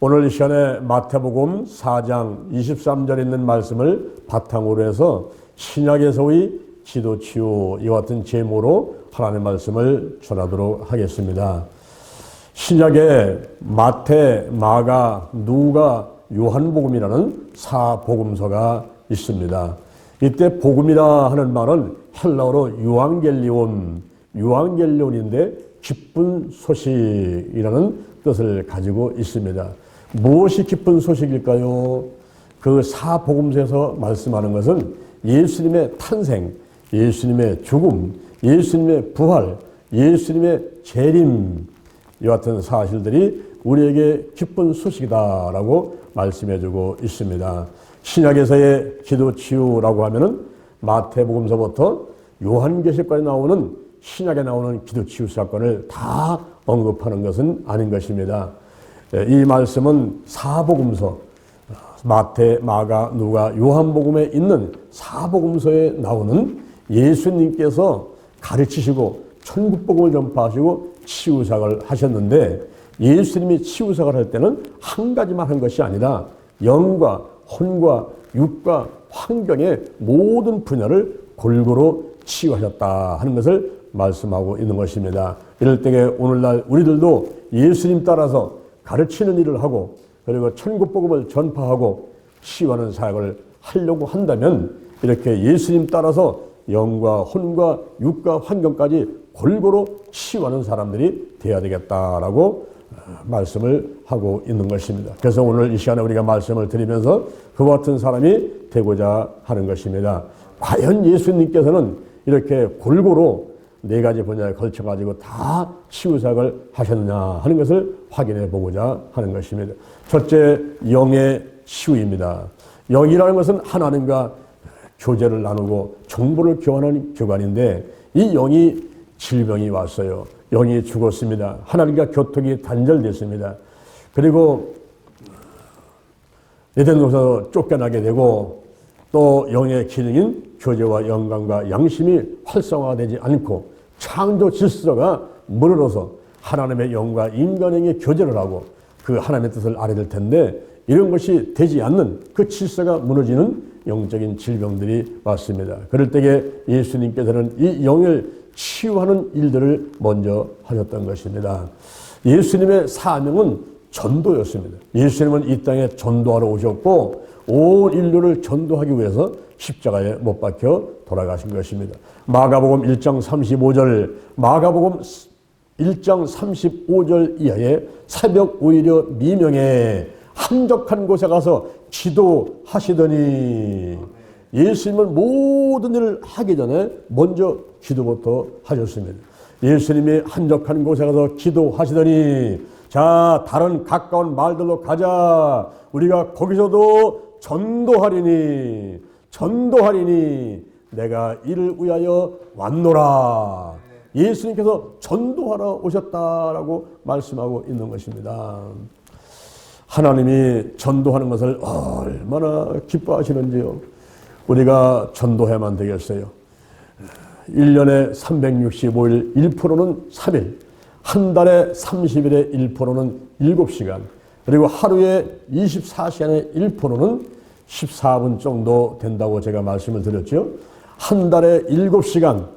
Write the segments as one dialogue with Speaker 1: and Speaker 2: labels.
Speaker 1: 오늘 이 시간에 마태복음 4장 23절에 있는 말씀을 바탕으로 해서 신약에서의 기도 치유 이와 같은 제목으로 하나님의 말씀을 전하도록 하겠습니다. 신약에 마태, 마가, 누가, 요한복음이라는 사복음서가 있습니다. 이때 복음이라 하는 말은 헬라어로 유앙겔리온인데 기쁜 소식이라는 뜻을 가지고 있습니다. 무엇이 기쁜 소식일까요? 그 사복음서에서 말씀하는 것은 예수님의 탄생, 예수님의 죽음, 예수님의 부활, 예수님의 재림 이와 같은 사실들이 우리에게 기쁜 소식이다라고 말씀해주고 있습니다. 신약에서의 기도 치유라고 하면은 마태복음서부터 요한계시록까지 나오는 신약에 나오는 기도 치유 사건을 다 언급하는 것은 아닌 것입니다. 이 말씀은 사복음서 마태, 마가, 누가, 요한복음에 있는 사복음서에 나오는 예수님께서 가르치시고 천국복음을 전파하시고 치유사역을 하셨는데 예수님이 치유사역을 할 때는 한 가지만 한 것이 아니라 영과 혼과 육과 환경의 모든 분야를 골고루 치유하셨다 하는 것을 말씀하고 있는 것입니다. 이럴 때에 오늘날 우리들도 예수님 따라서 가르치는 일을 하고 그리고 천국복음을 전파하고 치유하는 사역을 하려고 한다면 이렇게 예수님 따라서 영과 혼과 육과 환경까지 골고루 치유하는 사람들이 되어야 되겠다라고 말씀을 하고 있는 것입니다. 그래서 오늘 이 시간에 우리가 말씀을 드리면서 그와 같은 사람이 되고자 하는 것입니다. 과연 예수님께서는 이렇게 골고루 네 가지 분야에 걸쳐가지고 다 치유사역을 하셨느냐 하는 것을 확인해 보고자 하는 것입니다. 첫째, 영의 치유입니다. 영이라는 것은 하나님과 교제를 나누고 정보를 교환하는 교관인데 이 영이 질병이 왔어요. 영이 죽었습니다. 하나님과 교통이 단절됐습니다. 그리고 에덴 동산에서 쫓겨나게 되고 또 영의 기능인 교제와 영광과 양심이 활성화되지 않고 창조 질서가 무너져서 하나님의 영과 인간에게 교제를 하고 그 하나님의 뜻을 알아야 될 텐데 이런 것이 되지 않는 그 질서가 무너지는 영적인 질병들이 왔습니다. 그럴 때에 예수님께서는 이 영을 치유하는 일들을 먼저 하셨던 것입니다. 예수님의 사명은 전도였습니다. 예수님은 이 땅에 전도하러 오셨고 온 인류를 전도하기 위해서 십자가에 못 박혀 돌아가신 것입니다. 마가복음 1장 35절, 마가복음 1장 35절 이하에 새벽 오히려 미명에 한적한 곳에 가서 기도하시더니 예수님은 모든 일을 하기 전에 먼저 기도부터 하셨습니다. 예수님이 한적한 곳에 가서 기도하시더니 자, 다른 가까운 말들로 가자. 우리가 거기서도 전도하리니 내가 이를 위하여 왔노라. 예수님께서 전도하러 오셨다라고 말씀하고 있는 것입니다. 하나님이 전도하는 것을 얼마나 기뻐하시는지요. 우리가 전도해야만 되겠어요. 1년에 365일 1%는 3일, 한 달에 30일에 1%는 7시간, 그리고 하루에 24시간에 1%는 14분 정도 된다고 제가 말씀을 드렸죠. 한 달에 7시간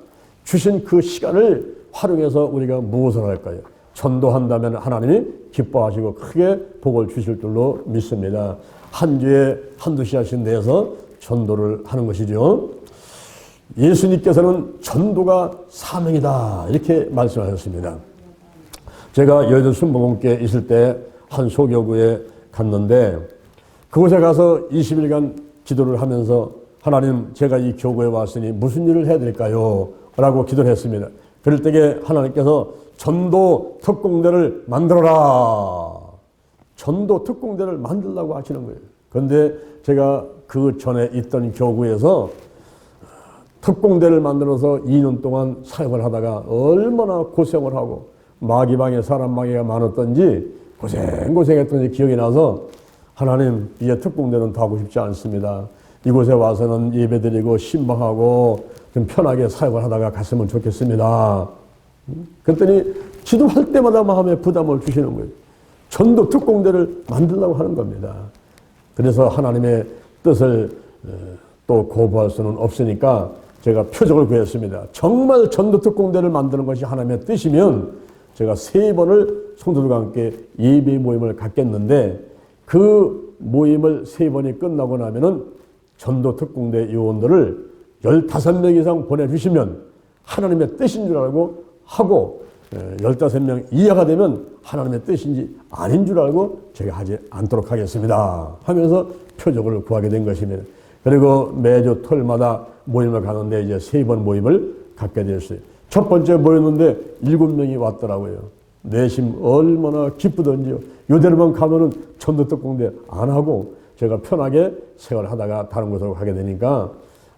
Speaker 1: 주신 그 시간을 활용해서 우리가 무엇을 할까요? 전도한다면 하나님이 기뻐하시고 크게 복을 주실 줄로 믿습니다. 한 주에 한두 시간씩 내서 전도를 하는 것이죠. 예수님께서는 전도가 사명이다 이렇게 말씀하셨습니다. 제가 여의도 순복음교회에 있을 때 한 소교구에 갔는데 그곳에 가서 20일간 기도를 하면서 하나님 제가 이 교구에 왔으니 무슨 일을 해야 될까요? 라고 기도를 했습니다. 그럴 때에 하나님께서 전도 특공대를 만들어라. 전도 특공대를 만들라고 하시는 거예요. 그런데 제가 그 전에 있던 교구에서 특공대를 만들어서 2년 동안 사역을 하다가 얼마나 고생을 하고 마귀방에 사람 마귀가 많았던지 고생했던지 기억이 나서 하나님 이제 특공대는 더 하고 싶지 않습니다. 이곳에 와서는 예배드리고 신방하고 좀 편하게 사역을 하다가 갔으면 좋겠습니다. 그랬더니 기도할 때마다 마음에 부담을 주시는 거예요. 전도 특공대를 만들려고 하는 겁니다. 그래서 하나님의 뜻을 또 거부할 수는 없으니까 제가 표적을 구했습니다. 정말 전도 특공대를 만드는 것이 하나님의 뜻이면 제가 3번을 성도들과 함께 예배 모임을 갖겠는데 그 모임을 3번이 끝나고 나면은 전도 특공대 요원들을 15명 이상 보내주시면 하나님의 뜻인 줄 알고 하고 15명 이하가 되면 하나님의 뜻인지 아닌 줄 알고 제가 하지 않도록 하겠습니다 하면서 표적을 구하게 된 것입니다. 그리고 매주 토요일마다 모임을 가는데 이제 3번 모임을 갖게 되었어요. 첫 번째 모였는데 7명이 왔더라고요. 내심 얼마나 기쁘던지요. 이대로만 가면은 전도 특공대 안 하고 제가 편하게 생활하다가 다른 곳으로 가게 되니까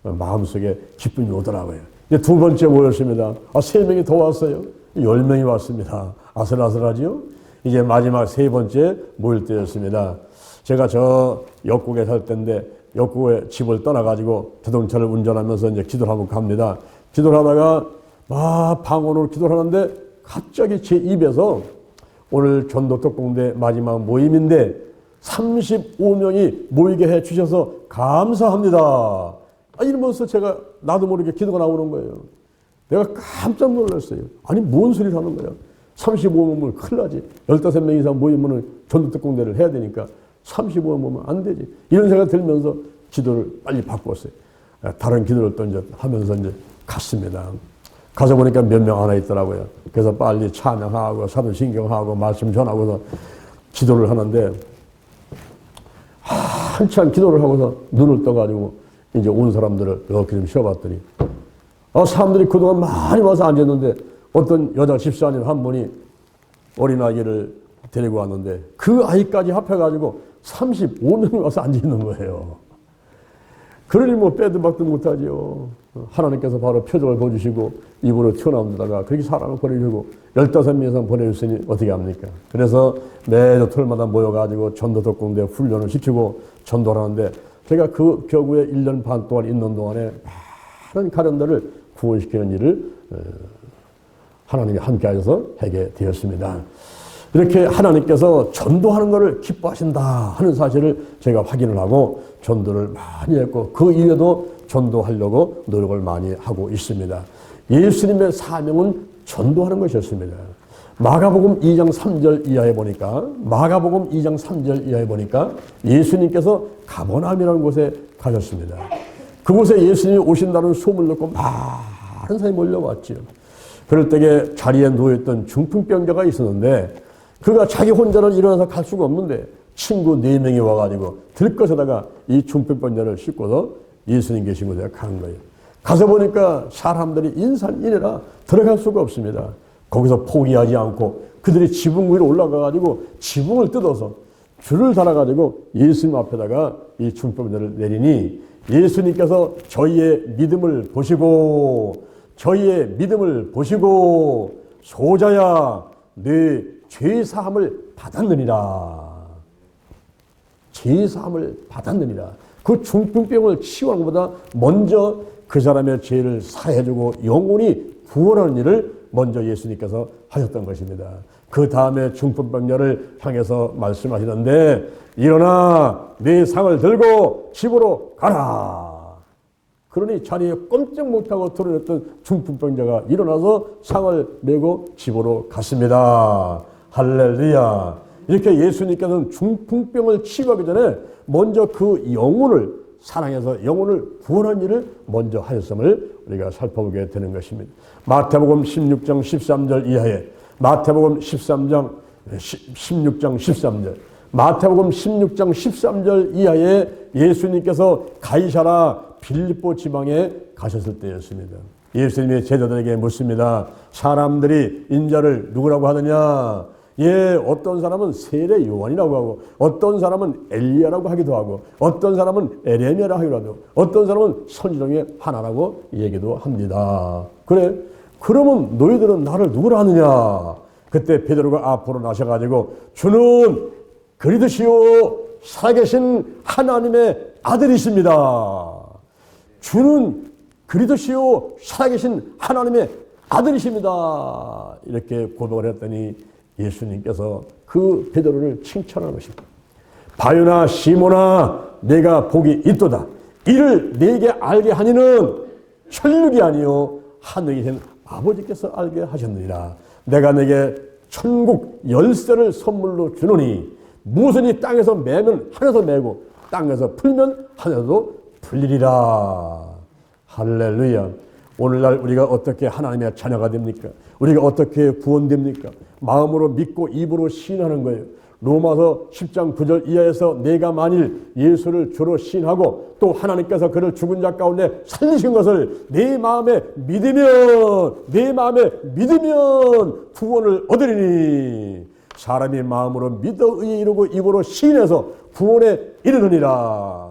Speaker 1: 마음속에 기쁨이 오더라고요. 이제 두 번째 모였습니다. 3명이 더 왔어요. 10명이 왔습니다. 아슬아슬하지요? 이제 마지막 3번째 모일 때였습니다. 제가 저 역국에 살 때인데 역국에 집을 떠나가지고 자동차를 운전하면서 이제 기도를 하고 갑니다. 기도를 하다가 막 방언으로 기도를 하는데 갑자기 제 입에서 오늘 전도 특공대 마지막 모임인데 35명이 모이게 해 주셔서 감사합니다. 이러면서 제가 나도 모르게 기도가 나오는 거예요. 내가 깜짝 놀랐어요. 아니 뭔 소리를 하는 거야. 35명이면 큰일 나지. 15명 이상 모이면 전도 특공대를 해야 되니까 35명 모이면 안 되지. 이런 생각이 들면서 기도를 빨리 바꿨어요. 다른 기도를 또 이제 하면서 이제 갔습니다. 가서 보니까 몇 명 안 와 있더라고요. 그래서 빨리 찬양하고 사도신경하고 말씀 전하고서 기도를 하는데 한참 기도를 하고서 눈을 떠가지고 이제 온 사람들을 이렇게 좀 쉬어봤더니 사람들이 그동안 많이 와서 앉았는데 어떤 여자 집사님 한 분이 어린아이를 데리고 왔는데 그 아이까지 합해가지고 35명이 와서 앉아있는 거예요. 그러니 뭐 빼도 박도 못하지요. 하나님께서 바로 표적을 보여주시고 입으로 튀어나온다가 그렇게 사람을 보내주고 15명 이상 보내줬으니 어떻게 합니까? 그래서 매주 토요일마다 모여가지고 전도 특공대 훈련을 시키고 전도를 하는데 제가 그 벽에 1년 반 동안 있는 동안에 많은 가정들을 구원시키는 일을 하나님이 함께 하셔서 하게 되었습니다. 이렇게 하나님께서 전도하는 것을 기뻐하신다 하는 사실을 제가 확인을 하고 전도를 많이 했고 그 이후에도 전도하려고 노력을 많이 하고 있습니다. 예수님의 사명은 전도하는 것이었습니다. 마가복음 2장 3절 이하에 보니까 예수님께서 가버나움이라는 곳에 가셨습니다. 그곳에 예수님이 오신다는 소문을 듣고 많은 사람이 몰려왔죠. 그럴 때에 자리에 누워있던 중풍병자가 있었는데 그가 자기 혼자는 일어나서 갈 수가 없는데 친구 4명이 와가지고 들것에다가 이 중풍병자를 싣고서 예수님 계신 곳에 간 거예요. 가서 보니까 사람들이 인산인해라 들어갈 수가 없습니다. 거기서 포기하지 않고 그들이 지붕 위로 올라가가지고 지붕을 뜯어서 줄을 달아가지고 예수님 앞에다가 이 중풍병자를 내리니 예수님께서 저희의 믿음을 보시고 소자야 네 죄사함을 받았느니라. 죄사함을 받았느니라. 그 중풍병을 치유하는 것보다 먼저 그 사람의 죄를 사해주고 영원히 구원하는 일을 먼저 예수님께서 하셨던 것입니다. 그 다음에 중풍병자를 향해서 말씀하시는데 일어나 네 상을 들고 집으로 가라. 그러니 자리에 꼼짝 못하고 드러냈던 중풍병자가 일어나서 상을 메고 집으로 갔습니다. 할렐루야. 이렇게 예수님께서는 중풍병을 치유하기 전에 먼저 그 영혼을 사랑해서 영혼을 구원한 일을 먼저 하셨음을 우리가 살펴보게 되는 것입니다. 마태복음 16장 13절 이하에 마태복음 16장 13절 이하에 예수님께서 가이사라 빌립보 지방에 가셨을 때였습니다. 예수님이 제자들에게 묻습니다. 사람들이 인자를 누구라고 하느냐? 어떤 사람은 세례 요한이라고 하고 어떤 사람은 엘리야라고 하기도 하고 어떤 사람은 에레미야라고 하기도 하고 어떤 사람은 선지 중에 하나라고 얘기도 합니다. 그래? 그러면 너희들은 나를 누구라 하느냐? 그때 베드로가 앞으로 나셔가지고 주는 그리스도시요 살아계신 하나님의 아들이십니다. 주는 그리스도시요 살아계신 하나님의 아들이십니다. 이렇게 고백을 했더니 예수님께서 그 베드로를 칭찬하는 것입니다. 바요나 시몬아 내가 복이 있도다. 이를 네게 알게 하니는 혈육이 아니요 하늘에 계신 아버지께서 알게 하셨느니라. 내가 내게 천국 열쇠를 선물로 주노니 무엇은 이 땅에서 매면 하늘에서 매고 땅에서 풀면 하늘에서도 풀리리라. 할렐루야. 오늘날 우리가 어떻게 하나님의 자녀가 됩니까? 우리가 어떻게 구원됩니까? 마음으로 믿고 입으로 시인하는 거예요. 로마서 10장 9절 이하에서 내가 만일 예수를 주로 시인하고 또 하나님께서 그를 죽은 자 가운데 살리신 것을 내 마음에 믿으면 구원을 얻으리니 사람이 마음으로 믿어 의에 이르고 입으로 시인해서 구원에 이르느니라.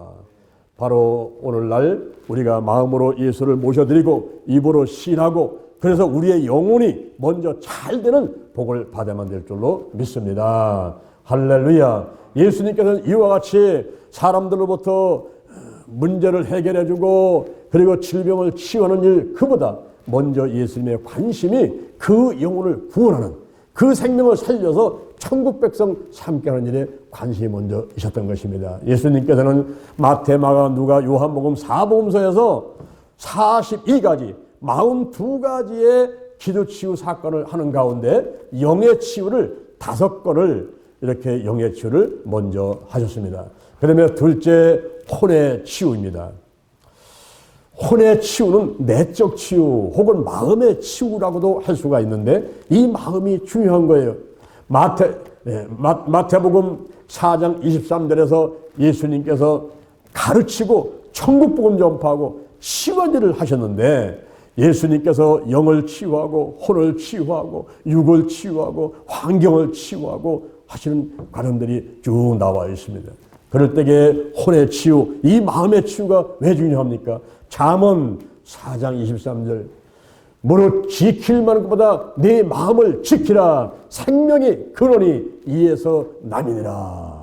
Speaker 1: 바로 오늘날 우리가 마음으로 예수를 모셔드리고 입으로 시인하고 그래서 우리의 영혼이 먼저 잘 되는 복을 받아만 될 줄로 믿습니다. 할렐루야. 예수님께서는 이와 같이 사람들로부터 문제를 해결해주고 그리고 질병을 치유하는 일, 그보다 먼저 예수님의 관심이 그 영혼을 구원하는, 그 생명을 살려서 천국 백성 삼게 하는 일에 관심이 먼저 있었던 것입니다. 예수님께서는 마태, 마가, 누가, 요한복음 4복음서에서 42가지 42가지의 기도치유 사건을 하는 가운데 영의 치유를 5건을 이렇게 영의 치유를 먼저 하셨습니다. 그 다음에 둘째 혼의 치유입니다. 혼의 치유는 내적 치유 혹은 마음의 치유라고도 할 수가 있는데 이 마음이 중요한 거예요. 마태복음 4장 23절에서 예수님께서 가르치고 천국복음 전파하고 치유한 일을 하셨는데 예수님께서 영을 치유하고 혼을 치유하고 육을 치유하고 환경을 치유하고 하시는 과정들이 쭉 나와 있습니다. 그럴 때에 혼의 치유, 이 마음의 치유가 왜 중요합니까? 잠언 4장 23절 무릇 지킬 만한 것보다 네 마음을 지키라. 생명의 근원이 이에서 남이니라.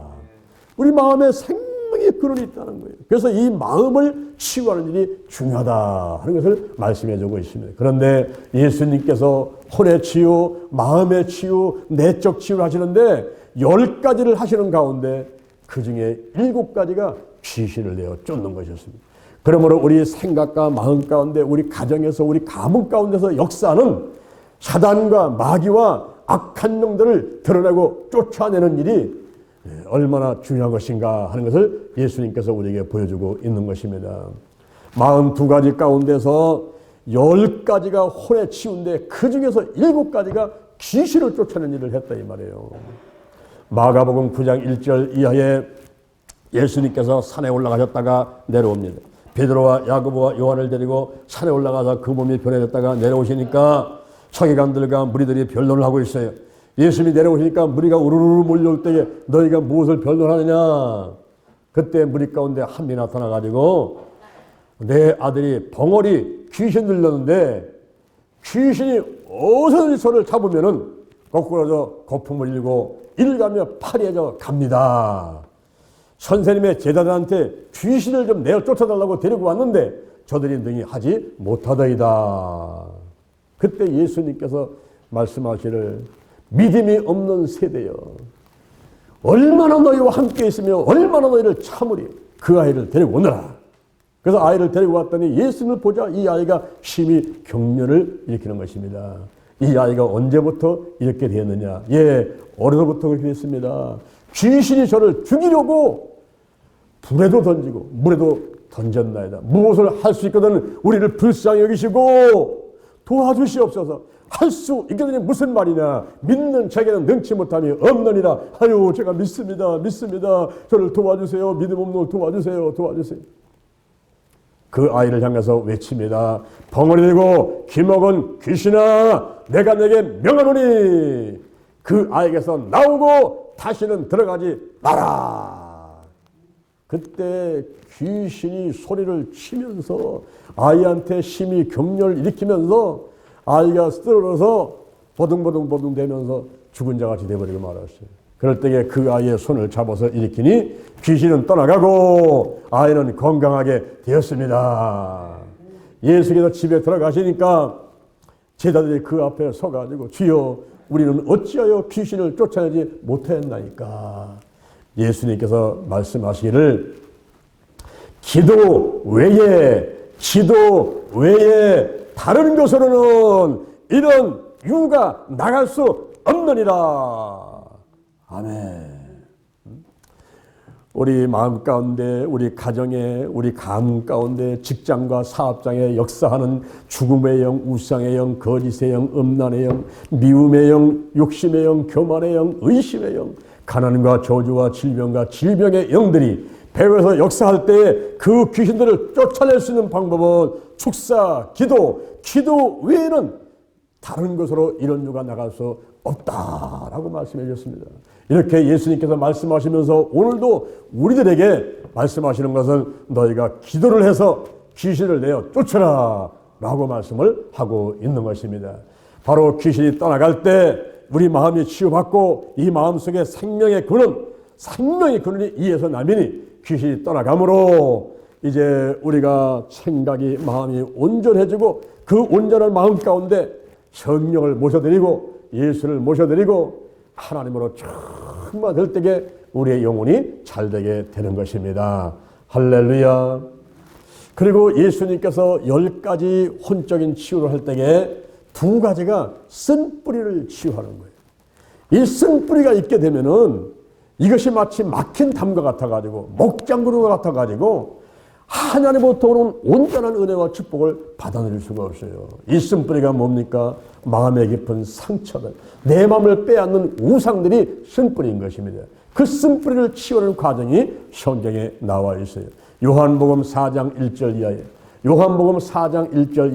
Speaker 1: 우리 마음에 생명의 근원이 있다는 거예요. 그래서 이 마음을 치유하는 일이 중요하다 하는 것을 말씀해 주고 있습니다. 그런데 예수님께서 혼의 치유, 마음의 치유, 내적 치유를 하시는데 10가지를 하시는 가운데 그 중에 7가지가 귀신을 내어 쫓는 것이었습니다. 그러므로 우리 생각과 마음 가운데 우리 가정에서 우리 가문 가운데서 역사하는 사단과 마귀와 악한 영들을 드러내고 쫓아내는 일이 얼마나 중요한 것인가 하는 것을 예수님께서 우리에게 보여주고 있는 것입니다. 42가지 가운데서 10가지가 혼에 치운데 그 중에서 7가지가 귀신을 쫓아내는 일을 했다 이 말이에요. 마가복음 9장 1절 이하에 예수님께서 산에 올라가셨다가 내려옵니다. 베드로와 야고보와 요한을 데리고 산에 올라가서 그 몸이 변해졌다가 내려오시니까 서기관들과 무리들이 변론을 하고 있어요. 예수님이 내려오시니까 무리가 우르르 몰려올 때에 너희가 무엇을 변론하느냐. 그때 무리 가운데 한 명이 나타나가지고 내 아들이 벙어리 귀신 들렸는데 귀신이 어디서 손을 잡으면은 거꾸로서 거품을 일고 이를 가며 파리해져 갑니다. 선생님의 제자들한테 귀신을 좀 내어 쫓아달라고 데리고 왔는데 저들이 능히 하지 못하더이다. 그때 예수님께서 말씀하시를 믿음이 없는 세대여 얼마나 너희와 함께 있으며 얼마나 너희를 참으리. 그 아이를 데리고 오너라. 그래서 아이를 데리고 왔더니 예수님을 보자 이 아이가 심히 경련을 일으키는 것입니다. 이 아이가 언제부터 이렇게 되었느냐. 어려서부터 그렇게 됐습니다. 귀신이 저를 죽이려고 불에도 던지고 물에도 던졌나이다. 무엇을 할 수 있거든 우리를 불쌍히 여기시고 도와주시옵소서. 할 수 있거든요. 무슨 말이냐. 믿는 자에게는 능치 못함이 없느니라. 아유 제가 믿습니다. 저를 도와주세요. 믿음 없는 걸 도와주세요. 그 아이를 향해서 외칩니다. 벙어리 들고 기먹은 귀신아 내가 내게 명하노니 그 아이에게서 나오고 다시는 들어가지 마라. 그때 귀신이 소리를 치면서 아이한테 심히 격려를 일으키면서 아이가 쓰러져서 버둥버둥 되면서 죽은 자같이 돼버리고 말았어요. 그럴 때에 그 아이의 손을 잡아서 일으키니 귀신은 떠나가고 아이는 건강하게 되었습니다. 예수께서 집에 들어가시니까 제자들이 그 앞에 서가지고 주여 우리는 어찌하여 귀신을 쫓아내지 못했나이까. 예수님께서 말씀하시기를 기도 외에 다른 곳으로는 이런 유가 나갈 수 없느니라. 아멘. 우리 마음 가운데, 우리 가정에, 우리 가문 가운데, 직장과 사업장에 역사하는 죽음의 영, 우상의 영, 거짓의 영, 음란의 영, 미움의 영, 욕심의 영, 교만의 영, 의심의 영, 가난과 저주와 질병과 질병의 영들이 배후에서 역사할 때 그 귀신들을 쫓아낼 수 있는 방법은 축사, 기도 외에는 다른 곳으로 이런 유가 나갈 수 없다라고 말씀해 주셨습니다. 이렇게 예수님께서 말씀하시면서 오늘도 우리들에게 말씀하시는 것은 너희가 기도를 해서 귀신을 내어 쫓아라 라고 말씀을 하고 있는 것입니다. 바로 귀신이 떠나갈 때 우리 마음이 치유받고 이 마음속에 생명의 근원이 이에서 나면이 귀신이 떠나가므로 이제 우리가 생각이 마음이 온전해지고 그 온전한 마음 가운데 성령을 모셔드리고 예수를 모셔드리고 하나님으로 충만될 때에 우리의 영혼이 잘되게 되는 것입니다. 할렐루야. 그리고 예수님께서 10가지 혼적인 치유를 할 때에 2가지가 쓴뿌리를 치유하는 거예요. 이 쓴뿌리가 있게 되면은 이것이 마치 막힌 담과 같아가지고 목장구르가 같아가지고 하나님으로부터 오는 온전한 은혜와 축복을 받아들일 수가 없어요. 이 쓴뿌리가 뭡니까? 마음에 깊은 상처들, 내 마음을 빼앗는 우상들이 쓴뿌리인 것입니다. 그 쓴뿌리를 치우는 과정이 성경에 나와 있어요. 요한복음 4장 1절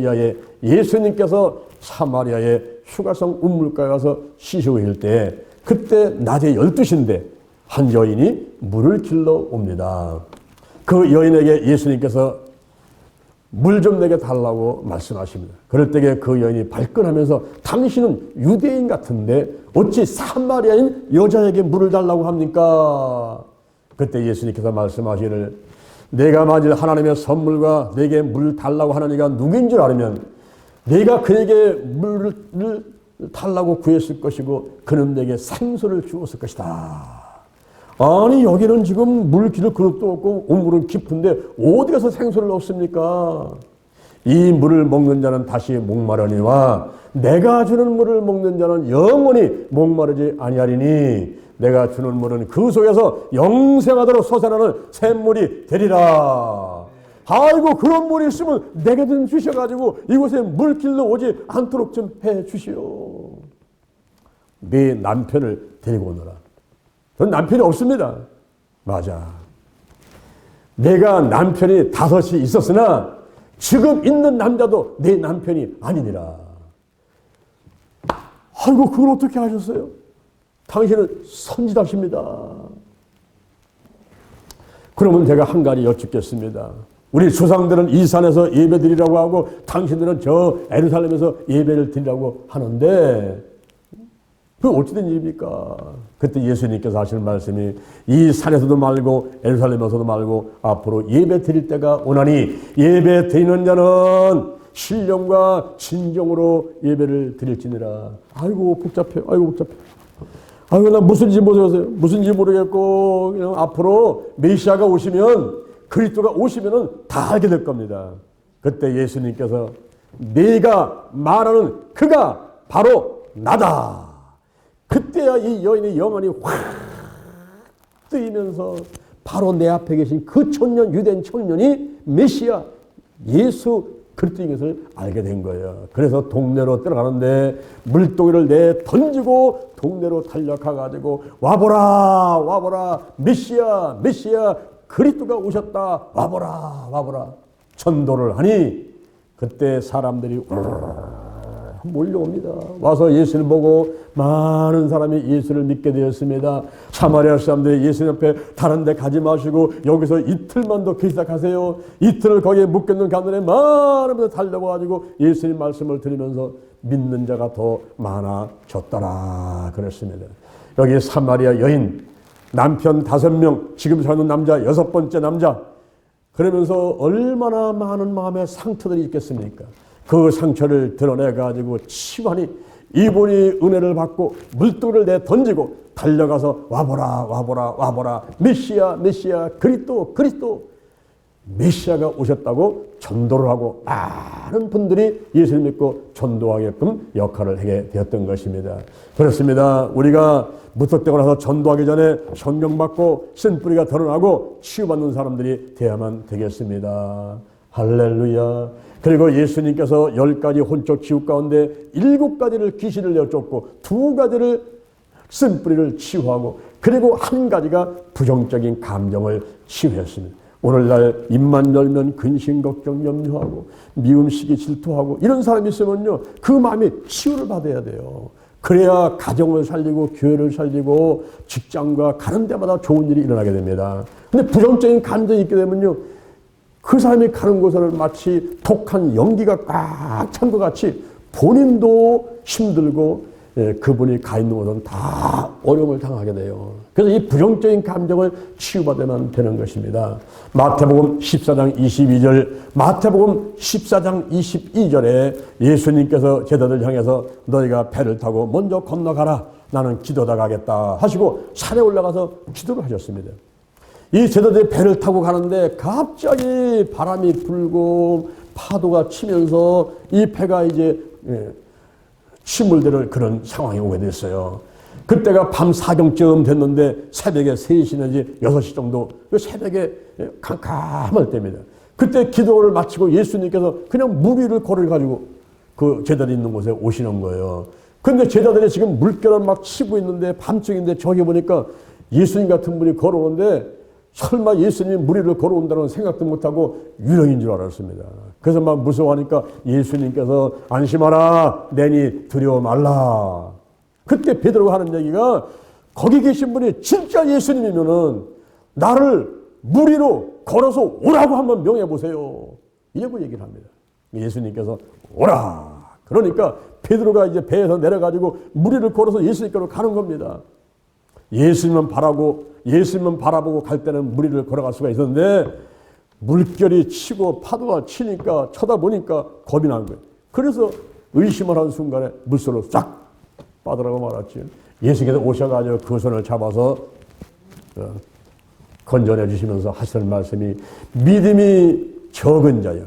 Speaker 1: 이하에 예수님께서 사마리아의 휴가성 운물가에 가서 씻으실 때 그때 낮에 12시인데 한 여인이 물을 길러 옵니다. 그 여인에게 예수님께서 물 좀 내게 달라고 말씀하십니다. 그럴 때에 그 여인이 발끈하면서 당신은 유대인 같은데 어찌 사마리아인 여자에게 물을 달라고 합니까? 그때 예수님께서 말씀하시기를 내가 맞을 하나님의 선물과 내게 물 달라고 하는 이가 누구인 줄 알으면 내가 그에게 물을 달라고 구했을 것이고 그는 내게 생수를 주었을 것이다. 아니 여기는 지금 물 기를 그릇도 없고 우물은 깊은데 어디 가서 생수를 얻습니까? 이 물을 먹는 자는 다시 목마르니와 내가 주는 물을 먹는 자는 영원히 목마르지 아니하리니 내가 주는 물은 그 속에서 영생하도록 솟아나는 샘물이 되리라. 아이고 그런 물이 있으면 내게 좀 주셔가지고 이곳에 물길로 오지 않도록 좀 해주시오. 네 남편을 데리고 오너라. 전 남편이 없습니다. 맞아. 내가 남편이 5이 있었으나 지금 있는 남자도 내 남편이 아니니라. 아이고 그걸 어떻게 하셨어요? 당신은 선지자십니다. 그러면 제가 한 가지 여쭙겠습니다. 우리 조상들은 이 산에서 예배드리라고 하고 당신들은 저 예루살렘에서 예배를 드리라고 하는데 그게 어찌된 일입니까? 그때 예수님께서 하시는 말씀이 이 산에서도 말고 예루살렘에서도 말고 앞으로 예배 드릴 때가 오나니 예배 드리는 자는 신령과 진정으로 예배를 드릴지니라. 아이고 복잡해요. 아이고 나 무슨지 모르겠고 그냥 앞으로 메시아가 오시면 그리스도가 오시면은 다 알게 될 겁니다. 그때 예수님께서 네가 말하는 그가 바로 나다. 그때야 이 여인의 영혼이 확 뜨이면서 바로 내 앞에 계신 그 청년, 유대인 청년이 메시아 예수 그리스도인 것을 알게 된 거예요. 그래서 동네로 들어가는데 물동이를 내 던지고 동네로 달려가가지고 와보라 메시아 그리스도가 오셨다 와보라 전도를 하니 그때 사람들이 몰려옵니다. 와서 예수를 보고 많은 사람이 예수를 믿게 되었습니다. 사마리아 사람들이 예수님 앞에 다른 데 가지 마시고 여기서 이틀만 더 기사하세요. 이틀을 거기에 묵겠는 가운데 많은 분들 달려와가지고 예수님 말씀을 들으면서 믿는 자가 더 많아졌더라 그랬습니다. 여기 사마리아 여인 남편 5명 지금 사는 남자 6번째 남자 그러면서 얼마나 많은 마음의 상처들이 있겠습니까? 그 상처를 드러내가지고 치환이 이분이 은혜를 받고 물두를 내 던지고 달려가서 와보라 와보라 와보라 메시아 메시아 그리스도 그리스도 메시아가 오셨다고 전도를 하고 많은 분들이 예수를 믿고 전도하게끔 역할을 하게 되었던 것입니다. 그렇습니다. 우리가 무턱대고 나서 전도하기 전에 성령 받고 신뿌리가 드러나고 치유받는 사람들이 되어야만 되겠습니다. 할렐루야. 그리고 예수님께서 10가지 혼적 치유 가운데 7가지를 귀신을 내쫓고 2가지를 쓴뿌리를 치유하고 그리고 1가지가 부정적인 감정을 치유했습니다. 오늘날 입만 열면 근심 걱정 염려하고 미움 시기 질투하고 이런 사람이 있으면요 그 마음이 치유를 받아야 돼요. 그래야 가정을 살리고 교회를 살리고 직장과 가는 데마다 좋은 일이 일어나게 됩니다. 근데 부정적인 감정이 있게 되면요 그 사람이 가는 곳을 마치 독한 연기가 꽉 찬 것 같이 본인도 힘들고 그분이 가 있는 곳은 다 어려움을 당하게 돼요. 그래서 이 부정적인 감정을 치유받아야만 되는 것입니다. 마태복음 14장 22절, 마태복음 14장 22절에 예수님께서 제자들 향해서 너희가 배를 타고 먼저 건너가라. 나는 기도하다 가겠다 하시고 산에 올라가서 기도를 하셨습니다. 이 제자들이 배를 타고 가는데 갑자기 바람이 불고 파도가 치면서 이 배가 이제 침몰될 그런 상황이 오게 됐어요. 그때가 밤 4경쯤 됐는데 새벽에 3시 내지 6시 정도 새벽에 캄캄할 때입니다. 그때 기도를 마치고 예수님께서 그냥 물 위를 걸어가지고 그 제자들이 있는 곳에 오시는 거예요. 근데 제자들이 지금 물결을 막 치고 있는데 밤중인데 저기 보니까 예수님 같은 분이 걸어오는데 설마 예수님이 물 위를 걸어온다는 생각도 못하고 유령인 줄 알았습니다. 그래서 막 무서워하니까 예수님께서 안심하라 내니 두려워 말라. 그때 베드로가 하는 얘기가 거기 계신 분이 진짜 예수님이면은 나를 물 위로 걸어서 오라고 한번 명해 보세요. 이러고 얘기를 합니다. 예수님께서 오라. 그러니까 베드로가 이제 배에서 내려가지고 물 위를 걸어서 예수님께로 가는 겁니다. 예수님만 바라보고 갈 때는 물 위를 걸어갈 수가 있었는데 물결이 치고 파도가 치니까 쳐다보니까 겁이 난 거예요. 그래서 의심을 한 순간에 물속으로 싹 빠져나가고 말았지. 예수께서 오셔가지고 그 손을 잡아서 건져내 주시면서 하시는 말씀이 믿음이 적은 자여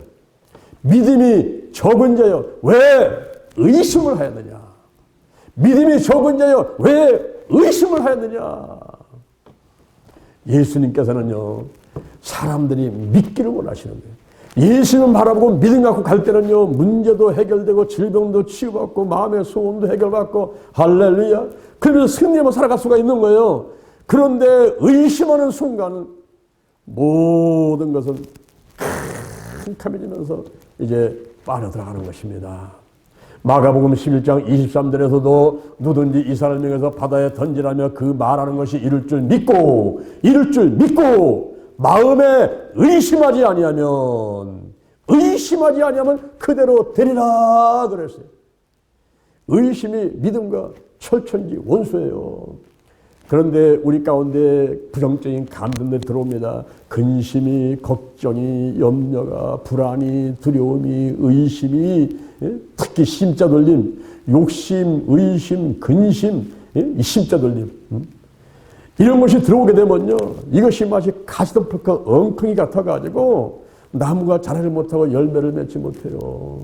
Speaker 1: 왜 의심을 하였느냐. 믿음이 적은 자여 왜 의심을 하였느냐. 예수님께서는요 사람들이 믿기를 원하시는 거예요. 예수님 바라보고 믿음 갖고 갈 때는요 문제도 해결되고 질병도 치유받고 마음의 소원도 해결받고 할렐루야. 그러면서 승리하며 살아갈 수가 있는 거예요. 그런데 의심하는 순간은 모든 것은 캄캄해지면서 이제 빠져들어가는 것입니다. 마가복음 11장 23절에서도 누든지 이스라엘 명에서 바다에 던지라며 그 말하는 것이 이룰 줄 믿고 마음에 의심하지 아니하면 그대로 되리라 그랬어요. 의심이 믿음과 철천지 원수예요. 그런데 우리 가운데 부정적인 감정들이 들어옵니다. 근심이, 걱정이, 염려가, 불안이, 두려움이, 의심이, 특히 심자 돌림, 욕심, 의심, 근심, 이 심자 돌림, 이런 것이 들어오게 되면요, 이것이 마치 가시덤불과 엉덩이 같아가지고 나무가 자라지 못하고 열매를 맺지 못해요.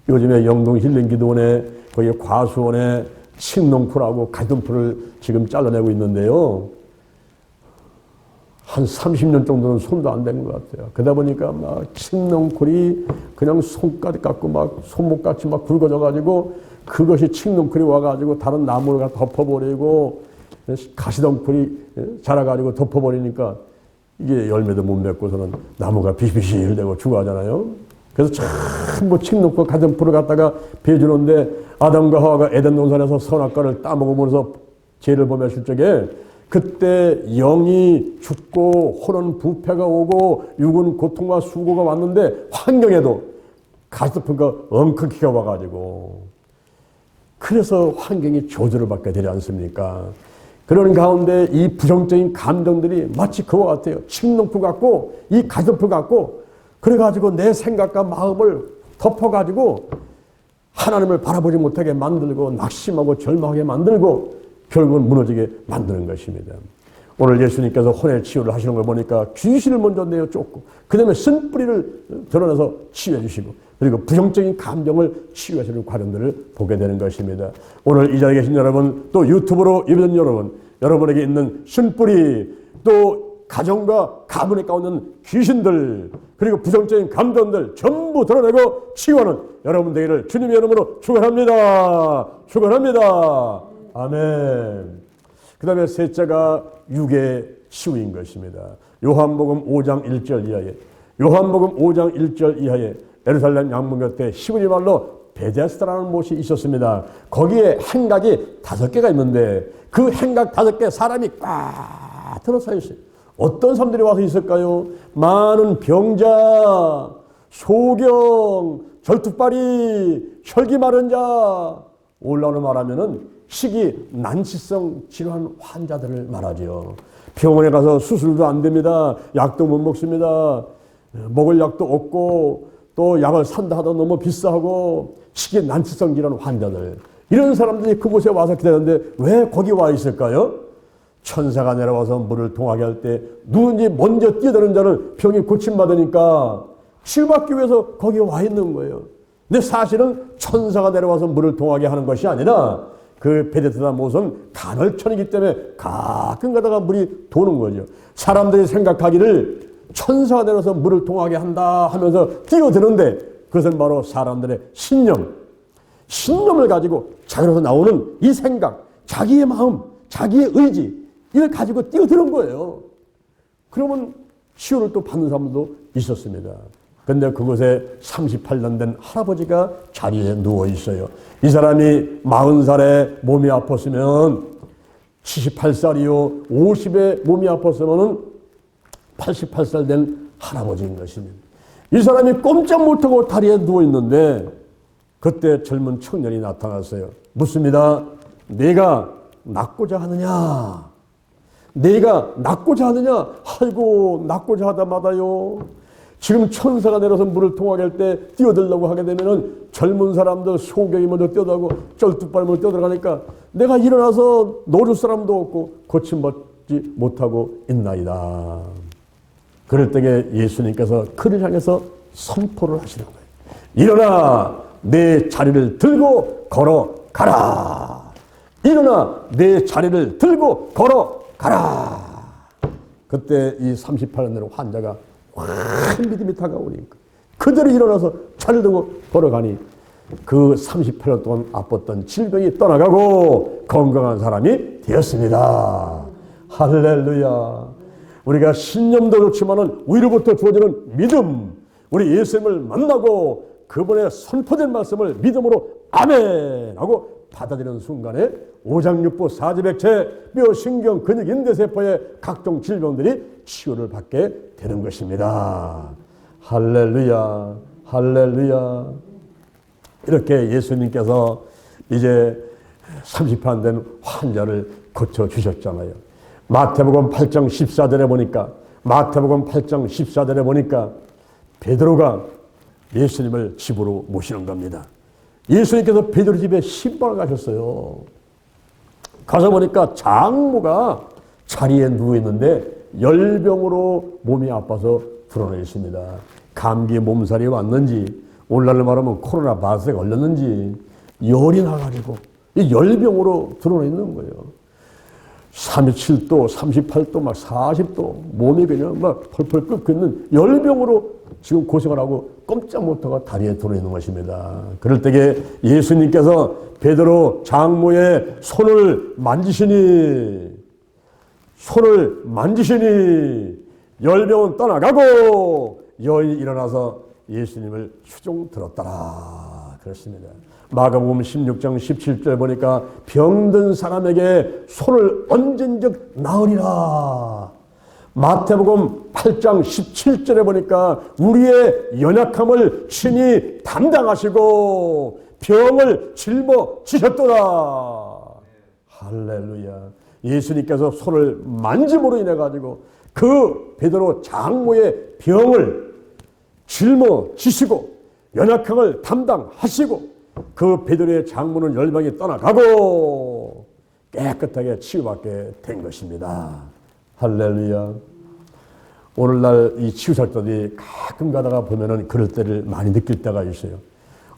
Speaker 1: 요즘에 영동 힐링기도원에 거기 과수원에 칡농풀하고 가시덤불을 지금 잘라내고 있는데요. 한 30년 정도는 손도 안 댄 것 같아요. 그러다 보니까 막 칡농쿨이 그냥 손가락 같고 막 손목같이 막 굵어져가지고 그것이 칡농쿨이 와가지고 다른 나무를 덮어버리고 가시덤불이 자라가지고 덮어버리니까 이게 열매도 못 맺고서는 나무가 비실비실되고 죽어가잖아요. 그래서 전부 칡농쿨 가시덤불을 갖다가 베주는데 아담과 하와가 에덴 동산에서 선악과를 따먹으면서 죄를 범했을 적에 그때 영이 죽고 혼은 부패가 오고 육은 고통과 수고가 왔는데 환경에도 가시덤불과 엉겅퀴가 와가지고 그래서 환경이 조절을 받게 되지 않습니까? 그런 가운데 이 부정적인 감정들이 마치 그와 같아요. 칡농풀 같고 이 가시덤불 같고 그래가지고 내 생각과 마음을 덮어가지고 하나님을 바라보지 못하게 만들고 낙심하고 절망하게 만들고 결국은 무너지게 만드는 것입니다. 오늘 예수님께서 혼의 치유를 하시는 걸 보니까 귀신을 먼저 내어 쫓고 그 다음에 쓴뿌리를 드러내서 치유해 주시고 그리고 부정적인 감정을 치유하시는 과정들을 보게 되는 것입니다. 오늘 이 자리에 계신 여러분, 또 유튜브로 예배드린 여러분, 여러분에게 있는 쓴뿌리, 또 가정과 가문에 가운데 귀신들, 그리고 부정적인 감정들 전부 드러내고 치유하는 여러분 되기를 주님의 이름으로 축원합니다. 축원합니다. 아멘. 그 다음에 셋째가 육의 치유인 것입니다. 요한복음 5장 1절 이하에, 요한복음 5장 1절 이하에 예루살렘 양문 곁에 히브리 말로 베데스다라는 곳이 있었습니다. 거기에 행각이 5개가 있는데 그 행각 5개 사람이 꽉 들어서 있어요. 어떤 사람들이 와서 있을까요? 많은 병자, 소경, 절뚝발이, 혈기 마른 자, 올라오는 말하면은 식이 난치성 질환 환자들을 말하죠. 병원에 가서 수술도 안 됩니다. 약도 못 먹습니다. 먹을 약도 없고 또 약을 산다 하도 너무 비싸고 식이 난치성 질환 환자들, 이런 사람들이 그곳에 와서 기다렸는데 왜 거기 와 있을까요? 천사가 내려와서 물을 동하게 할 때 누군지 먼저 뛰어드는 자는 병이 고침받으니까 치유받기 위해서 거기에 와 있는 거예요. 근데 사실은 천사가 내려와서 물을 동하게 하는 것이 아니라 그 베데스다 못은 간헐천이기 때문에 가끔 가다가 물이 도는 거죠. 사람들이 생각하기를 천사가 내려와서 물을 동하게 한다 하면서 뛰어드는데 그것은 바로 사람들의 신념을 가지고 자기로서 나오는 이 생각, 자기의 마음, 자기의 의지, 이걸 가지고 뛰어드는 거예요. 그러면 치유를 또 받는 사람도 있었습니다. 그런데 그곳에 38년 된 할아버지가 자리에 누워 있어요. 이 사람이 40살에 몸이 아팠으면 78살이요, 50에 몸이 아팠으면 88살 된 할아버지인 것입니다. 이 사람이 꼼짝 못하고 다리에 누워 있는데 그때 젊은 청년이 나타났어요. 묻습니다. 내가 낫고자 하느냐? 내가 낫고자 하느냐? 아이고, 낫고자 하다마다요. 지금 천사가 내려서 물을 통하게 할 때 뛰어들려고 하게 되면은 젊은 사람들 소경이 먼저 뛰어들고 쩔뚝발 먼저 뛰어들어가니까 내가 일어나서 놓을 사람도 없고 고침받지 못하고 있나이다. 그럴 때에 예수님께서 그를 향해서 선포를 하시는 거예요. 일어나 내 자리를 들고 걸어가라. 일어나 내 자리를 들고 걸어가라. 그때 이 38년 된 환자가 큰 믿음이 다가오니까 그대로 일어나서 자리를 들고 걸어가니 그 38년 동안 아팠던 질병이 떠나가고 건강한 사람이 되었습니다. 할렐루야. 우리가 신념도 좋지만은 위로부터 주어지는 믿음, 우리 예수님을 만나고 그분의 선포된 말씀을 믿음으로 아멘 하고 받아들이는 순간에 오장육부 사지백체 뼈 신경 근육 인대세포의 각종 질병들이 치유를 받게 되는 것입니다. 할렐루야, 할렐루야. 이렇게 예수님께서 이제 30판 된 환자를 고쳐주셨잖아요. 마태복음 8장 14절에 보니까, 마태복음 8장 14절에 보니까 베드로가 예수님을 집으로 모시는 겁니다. 예수님께서 베드로 집에 신방을 가셨어요. 가서 보니까 장모가 자리에 누워있는데 열병으로 몸이 아파서 드러나 있습니다. 감기 몸살이 왔는지, 오늘날로 말하면 코로나 바이러스에 걸렸는지 열이 나가지고 이 열병으로 드러나 있는 거예요. 37도, 38도, 막 40도, 몸이 그냥 막 펄펄 끓고 있는 열병으로 지금 고생을 하고 꼼짝 못하고 다리에 들어있는 것입니다. 그럴 때에 예수님께서 베드로 장모의 손을 만지시니 열병은 떠나가고 여인이 일어나서 예수님을 수종 들었더라. 그렇습니다. 마가복음 16장 17절 보니까 병든 사람에게 손을 얹은 즉 나으리라. 마태복음 8장 17절에 보니까 우리의 연약함을 친히 담당하시고 병을 짊어지셨도다. 할렐루야. 예수님께서 손을 만짐으로 인해 가지고 그 베드로 장모의 병을 짊어지시고 연약함을 담당하시고 그 베드로의 장모는 열방에 떠나가고 깨끗하게 치유받게 된 것입니다. 할렐루야. 오늘날 이 치유사역자들이 가끔 가다가 보면은 그럴 때를 많이 느낄 때가 있어요.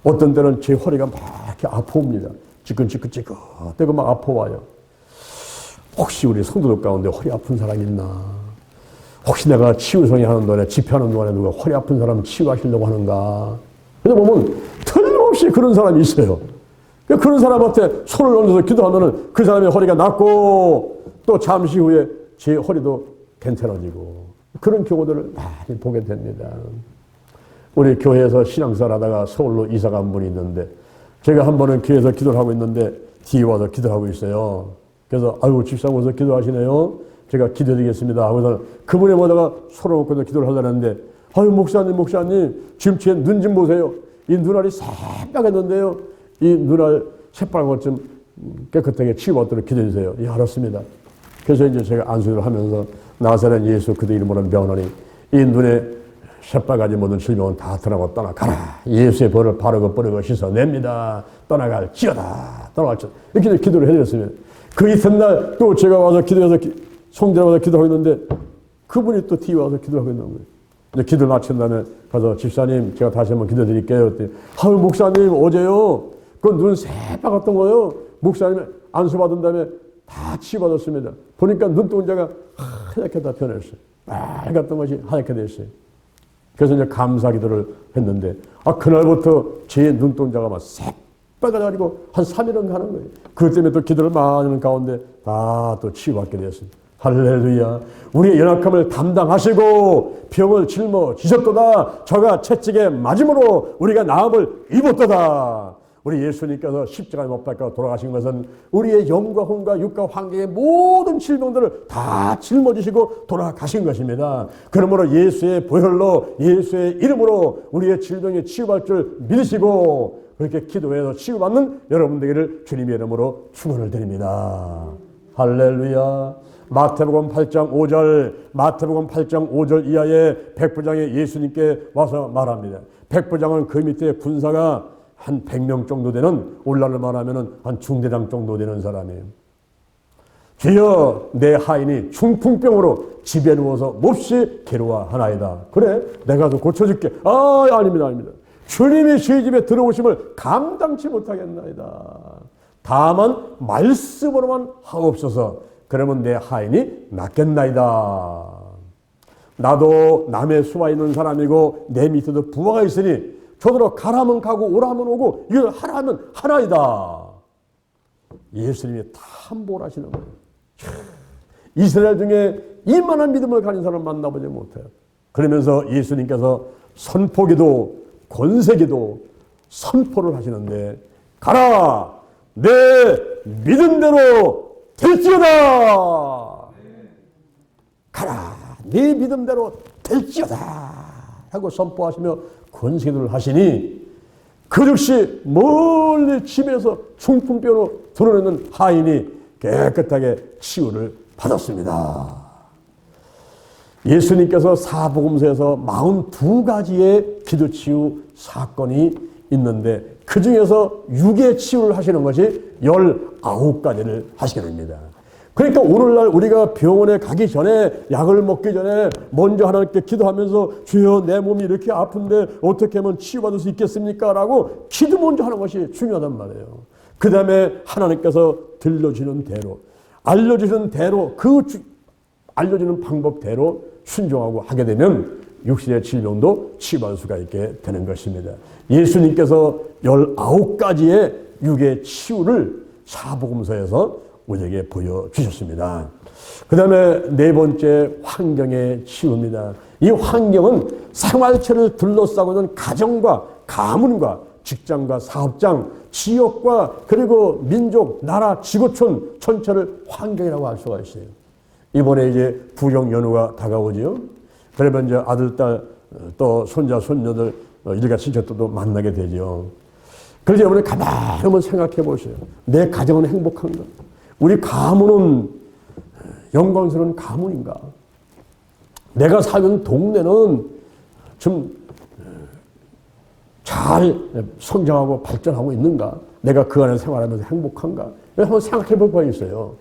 Speaker 1: 어떤 때는 제 허리가 막 이렇게 아파옵니다. 찌끈찌끈찌끈 막 아파와요. 혹시 우리 성도들 가운데 허리 아픈 사람 있나? 혹시 내가 치유성이 하는 동안에 집회하는 동안에 누가 허리 아픈 사람 치유하시려고 하는가? 그래서 보면 틀림없이 그런 사람이 있어요. 그런 사람한테 손을 얹어서 기도하면은 그 사람의 허리가 낫고 또 잠시 후에 제 허리도 괜찮아지고 그런 경우들을 많이 보게 됩니다. 우리 교회에서 신앙생활 하다가 서울로 이사 간 분이 있는데 제가 한 번은 교회에서 기도를 하고 있는데 뒤에 와서 기도를 하고 있어요. 그래서 아이고 집사님 와서 기도하시네요. 제가 기도드리겠습니다 하고서 그분이 뭐다가 손을 얹고 기도를 하려는데 아유 목사님 지금 제 눈 좀 보세요. 이 눈알이 새빨겠는데요. 이 눈알 새빨간 것 좀 깨끗하게 치유받도록 기도해주세요. 예, 알았습니다. 그래서 이제 제가 안수를 하면서 나사렛 예수 그대 이름으로 명하노니 이 눈에 새빨가지 모든 질병은 다 떠나고 떠나가라. 예수의 벌을 바르고 뿌리고 씻어냅니다. 떠나갈지어다. 이렇게 기도를 해드렸습니다. 그 이튿날 또 제가 와서 기도해서 성전에 와서 기도하고 있는데 그분이 또 뒤에 와서 기도하고 있는 거예요. 이제 기도를 마친 다음에 가서 집사님 제가 다시 한번 기도드릴게요. 그랬더니 아유 목사님 어제요 그 눈 새빨갔던 거요. 목사님 안수 받은 다음에 다 치유받았습니다. 보니까 눈동자가 하얗게 다 변했어요. 빨갛던 것이 하얗게 됐어요. 그래서 이제 감사 기도를 했는데 그날부터 제 눈동자가 막 새빨가지고 한 3일은 가는 거예요. 그것 때문에 또 기도를 많이 하는 가운데 다 또 치유받게 되었습니다. 할렐루야. 우리의 연약함을 담당하시고 병을 짊어지셨도다. 저가 채찍에 맞음으로 우리가 나음을 입었도다. 우리 예수님께서 십자가에 못 박혀 돌아가신 것은 우리의 영과 혼과 육과 환경의 모든 질병들을 다 짊어지시고 돌아가신 것입니다. 그러므로 예수의 보혈로 예수의 이름으로 우리의 질병이 치유받을 줄 믿으시고 그렇게 기도해서 치유받는 여러분 되기를 주님의 이름으로 축원을 드립니다. 할렐루야. 마태복음 8장 5절 이하에 백부장이 예수님께 와서 말합니다. 백부장은 그 밑에 군사가 한 100명 정도 되는 올라를 말하면 한 중대장 정도 되는 사람이에요. 주여 내 하인이 중풍병으로 집에 누워서 몹시 괴로워하나이다. 그래 내가 더 고쳐줄게. 아닙니다. 주님이 저희 집에 들어오심을 감당치 못하겠나이다. 다만 말씀으로만 하옵소서. 그러면 내 하인이 낫겠나이다. 나도 남의 수와 있는 사람이고 내 밑에도 부하가 있으니 저더러 가라면 가고 오라면 오고 이걸 하라면 하나이다. 예수님이 다 함보를 하시는 거예요. 이스라엘 중에 이만한 믿음을 가진 사람 만나보지 못해요. 그러면서 예수님께서 선포기도 권세기도 선포를 하시는데 가라 내 믿음대로 될지어다. 가라 네 믿음대로 될지어다 하고 선포하시며 권세기도를 하시니 그 즉시 멀리 집에서 중풍병으로 드러내는 하인이 깨끗하게 치유를 받았습니다. 예수님께서 사복음서에서 42가지의 기도치유 사건이 있는데 그 중에서 6의 치유를 하시는 것이 19가지를 하시게 됩니다. 그러니까 오늘날 우리가 병원에 가기 전에 약을 먹기 전에 먼저 하나님께 기도하면서 주여 내 몸이 이렇게 아픈데 어떻게 하면 치유받을 수 있겠습니까? 라고 기도 먼저 하는 것이 중요하단 말이에요. 그 다음에 하나님께서 들려주는 대로 알려주시는 대로 알려주는 방법대로 순종하고 하게 되면 육신의 질병도 치유받을 수가 있게 되는 것입니다. 예수님께서 19가지의 육의 치유를 사복음서에서 우리에게 보여주셨습니다. 그 다음에 네 번째 환경의 치유입니다. 이 환경은 생활체를 둘러싸고 있는 가정과 가문과 직장과 사업장, 지역과 그리고 민족, 나라, 지구촌 전체를 환경이라고 할 수가 있어요. 이번에 이제 부경 연휴가 다가오지요. 그러면 이제 아들, 딸, 또 손자, 손녀들, 일가 친척들도 만나게 되죠. 그래서 이번에 가만히 한번 생각해 보세요. 내 가정은 행복한가? 우리 가문은 영광스러운 가문인가? 내가 사는 동네는 좀 잘 성장하고 발전하고 있는가? 내가 그 안에 생활하면서 행복한가? 한번 생각해 볼 거가 있어요.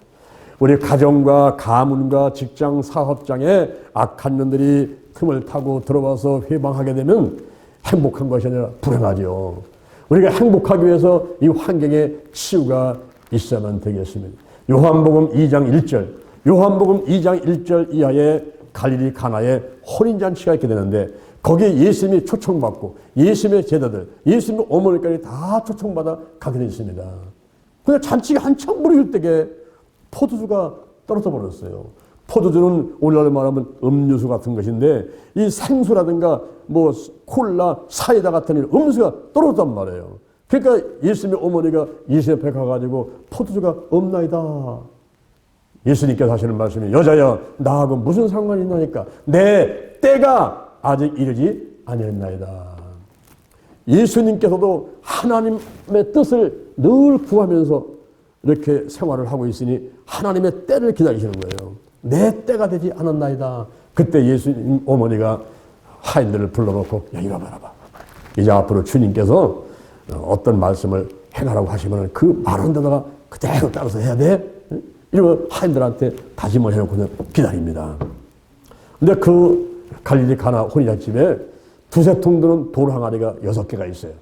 Speaker 1: 우리 가정과 가문과 직장, 사업장에 악한 년들이 틈을 타고 들어와서 회방하게 되면 행복한 것이 아니라 불행하죠. 우리가 행복하기 위해서 이 환경에 치유가 있어야만 되겠습니다. 요한복음 2장 1절, 요한복음 2장 1절 이하에 갈릴리 가나에 혼인잔치가 있게 되는데 거기에 예수님이 초청받고 예수님의 제자들, 예수님의 어머니까지 다 초청받아 가게 되어 있습니다. 근데 잔치가 한참 무르길 때에 포도주가 떨어져 버렸어요. 포도주는 오늘날로 말하면 음료수 같은 것인데 이 생수라든가 뭐 콜라, 사이다 같은 음료수가 떨어졌단 말이에요. 그러니까 예수님의 어머니가 예수님 앞에 가가지고 포도주가 없나이다. 예수님께서 하시는 말씀이 여자야 나하고 무슨 상관이 있나니까 내 때가 아직 이르지 아니했나이다. 예수님께서도 하나님의 뜻을 늘 구하면서 이렇게 생활을 하고 있으니 하나님의 때를 기다리시는 거예요. 내 때가 되지 않았나이다. 그때 예수님 어머니가 하인들을 불러놓고 야 이거 봐봐. 이제 앞으로 주님께서 어떤 말씀을 해가라고 하시면 그 말하는 데다가 그대로 따라서 해야 돼. 이러면 하인들한테 다짐을 해놓고는 기다립니다. 근데 그 갈릴리 가나 혼인잔치집에 두세 통 드는 돌 항아리가 6개가 있어요.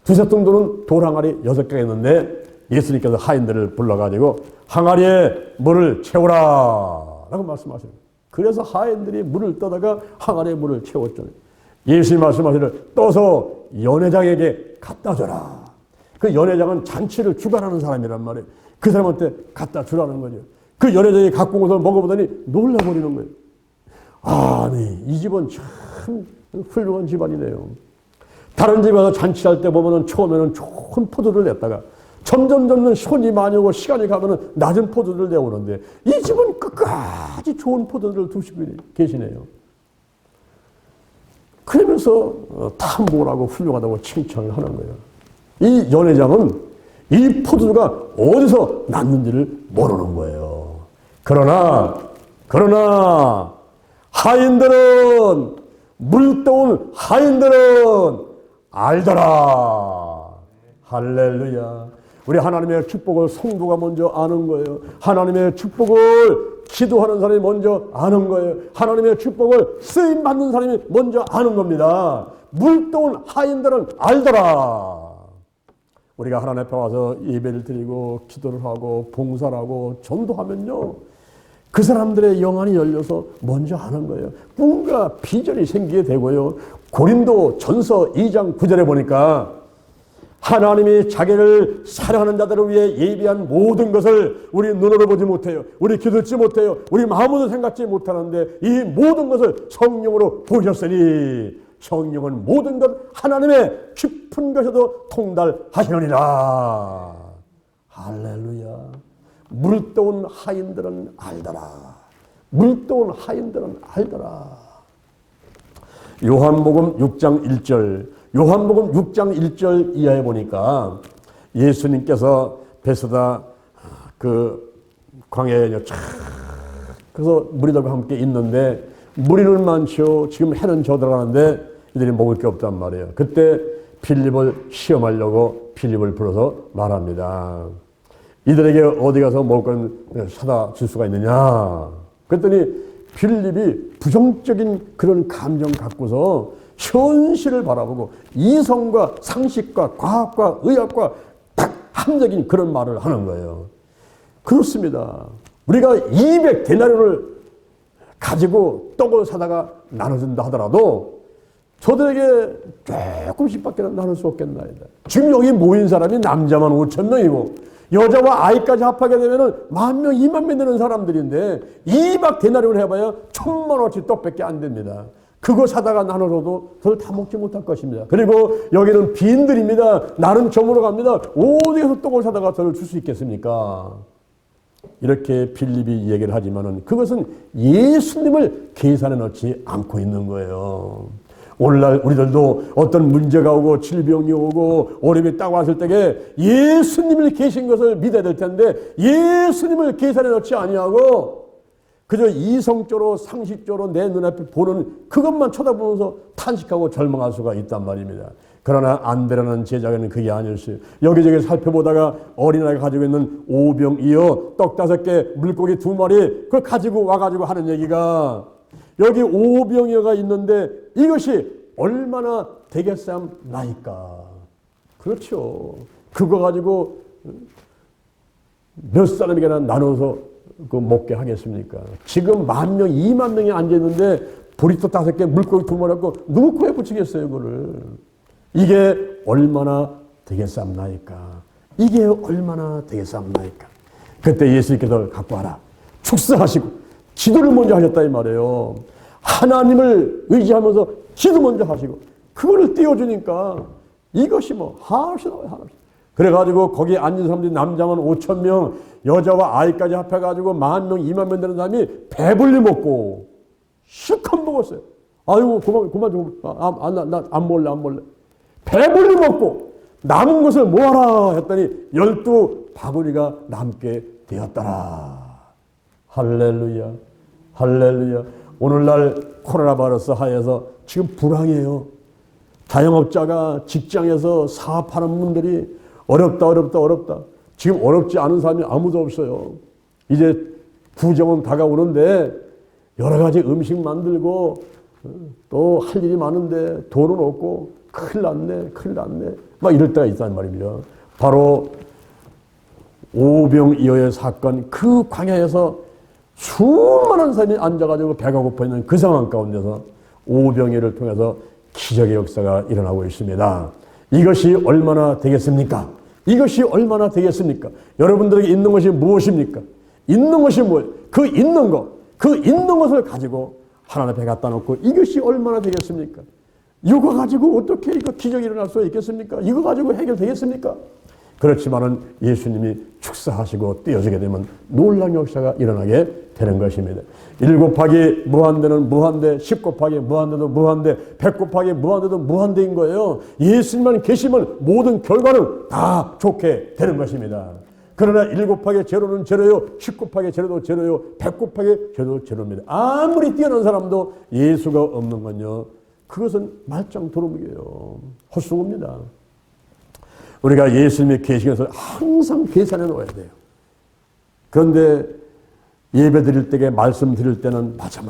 Speaker 1: 두세 통 드는 돌 항아리 6개가 있는데 예수님께서 하인들을 불러가지고 항아리에 물을 채우라 라고 말씀하시는 거예요. 그래서 하인들이 물을 떠다가 항아리에 물을 채웠죠. 예수님 말씀하시기를 떠서 연회장에게 갖다 줘라. 그 연회장은 잔치를 주관하는 사람이란 말이에요. 그 사람한테 갖다 주라는 거죠. 그 연회장이 갖고 오서 먹어보더니 놀라버리는 거예요. 아니 이 집은 참 훌륭한 집안이네요. 다른 집에 가서 잔치할 때 보면은 처음에는 좋은 포도를 냈다가 점점 손이 많이 오고 시간이 가면은 낮은 포도를 내오는데 이 집은 끝까지 좋은 포도를 두시고 계시네요. 그러면서 탐복을 하고 훌륭하다고 칭찬을 하는 거예요. 이 연회장은 이 포도주가 어디서 났는지를 모르는 거예요. 그러나 하인들은 물떠온 하인들은 알더라. 할렐루야. 우리 하나님의 축복을 성도가 먼저 아는 거예요. 하나님의 축복을 기도하는 사람이 먼저 아는 거예요. 하나님의 축복을 쓰임받는 사람이 먼저 아는 겁니다. 물떠온 하인들은 알더라. 우리가 하나님 앞에 와서 예배를 드리고 기도를 하고 봉사를 하고 전도하면요. 그 사람들의 영안이 열려서 먼저 하는 거예요. 꿈과 비전이 생기게 되고요. 고린도 전서 2장 9절에 보니까 하나님이 자기를 사랑하는 자들을 위해 예비한 모든 것을 우리 눈으로 보지 못해요. 우리 귀 듣지 못해요. 우리 마음으로 생각지 못하는데 이 모든 것을 성령으로 보셨으니 성령은 모든 것 하나님의 깊은 것에도 통달하시느니라. 할렐루야. 물떠온 하인들은 알더라. 물떠온 하인들은 알더라. 요한복음 6장 1절, 요한복음 6장 1절 이하에 보니까 예수님께서 베스다 그 광야에 쫙 그래서 무리들과 함께 있는데 무리는 많죠. 지금 해는 저들어가는데 이들이 먹을 게 없단 말이에요. 그때 빌립을 시험하려고 빌립을 불러서 말합니다. 이들에게 어디 가서 먹을 건 사다 줄 수가 있느냐. 그랬더니 빌립이 부정적인 그런 감정 갖고서 현실을 바라보고 이성과 상식과 과학과 의학과 딱 합리적인 그런 말을 하는 거예요. 그렇습니다. 우리가 200데나리온을 가지고 떡을 사다가 나눠준다 하더라도 저들에게 조금씩밖에 나눌 수 없겠나이다. 지금 여기 모인 사람이 남자만 5,000명이고 여자와 아이까지 합하게 되면은 10,000명, 20,000명 되는 사람들인데 200데나리온 해봐야 1,000,000원어치 떡밖에 안 됩니다. 그거 사다가 나눠줘도 저를 다 먹지 못할 것입니다. 그리고 여기는 빈들입니다. 나름 저물어 갑니다. 어디에서 떡을 사다가 저를 줄 수 있겠습니까? 이렇게 빌립이 얘기를 하지만은 그것은 예수님을 계산에 넣지 않고 있는 거예요. 오늘날 우리들도 어떤 문제가 오고 질병이 오고 어려움이 딱 왔을 때에 예수님을 계신 것을 믿어야 될 텐데 예수님을 계산에 넣지 아니하고 그저 이성적으로 상식적으로 내 눈앞에 보는 그것만 쳐다보면서 탄식하고 절망할 수가 있단 말입니다. 그러나 안드레라는 제자는 그게 아니었어요. 여기저기 살펴보다가 어린아이가 가지고 있는 오병이어 떡 5개 물고기 2마리 그걸 가지고 와가지고 하는 얘기가 여기 오병이어가 있는데 이것이 얼마나 되겠삼나이까. 그렇죠. 그거 가지고 몇 사람에게나 나눠서 그 먹게 하겠습니까? 지금 10,000명, 20,000명이 앉아있는데 보리떡 5개 물고기 2마리 갖고 누구 코에 붙이겠어요 그거를. 이게 얼마나 되겠삼나이까. 이게 얼마나 되겠삼나이까. 그때 예수님께서 갖고 와라. 축사하시고 기도를 먼저 하셨다 이 말이에요. 하나님을 의지하면서 기도 먼저 하시고 그거를 띄워주니까 이것이 뭐 하나씩. 그래가지고 거기 앉은 사람들이 남자만 5,000명 여자와 아이까지 합해가지고 10,000명 20,000명 되는 사람이 배불리 먹고 실컷 먹었어요. 아이고 그만 좀 나 안 먹을래. 배불리 먹고 남은 것을 모아라 했더니 12바구니가 남게 되었더라. 할렐루야. 오늘날 코로나 바이러스 하에서 지금 불황이에요. 자영업자가 직장에서 사업하는 분들이 어렵다. 지금 어렵지 않은 사람이 아무도 없어요. 이제 구정은 다가오는데 여러 가지 음식 만들고 또 할 일이 많은데 돈은 없고 큰일 났네. 막 이럴 때가 있단 말입니다. 바로 오병이어의 사건, 그 광야에서 수많은 사람이 앉아가지고 배가 고파 있는 그 상황 가운데서 오병이어를 통해서 기적의 역사가 일어나고 있습니다. 이것이 얼마나 되겠습니까? 여러분들에게 있는 것이 무엇입니까? 있는 것이 뭐예요? 그 있는 것을 가지고 하나님 앞에 갖다 놓고 이것이 얼마나 되겠습니까? 이거 가지고 어떻게 이거 기적이 일어날 수 있겠습니까? 이거 가지고 해결되겠습니까? 그렇지만은 예수님이 축사하시고 띄워주게 되면 놀라운 역사가 일어나게 되는 것입니다. 1 곱하기 무한대는 무한대, 10 곱하기 무한대도 무한대, 100 곱하기 무한대도 무한대인 거예요. 예수님만 계시면 모든 결과는 다 좋게 되는 것입니다. 그러나 1 곱하기 제로는 제로요, 10 곱하기 제로도 제로요, 100 곱하기 제로도 제로입니다. 아무리 뛰어난 사람도 예수가 없는 건요, 그것은 말짱 도루묵이에요. 헛수고입니다. 우리가 예수님의 계신 것을 항상 계산해 놓아야 돼요. 그런데 예배 드릴 때에 말씀 드릴 때는 맞아.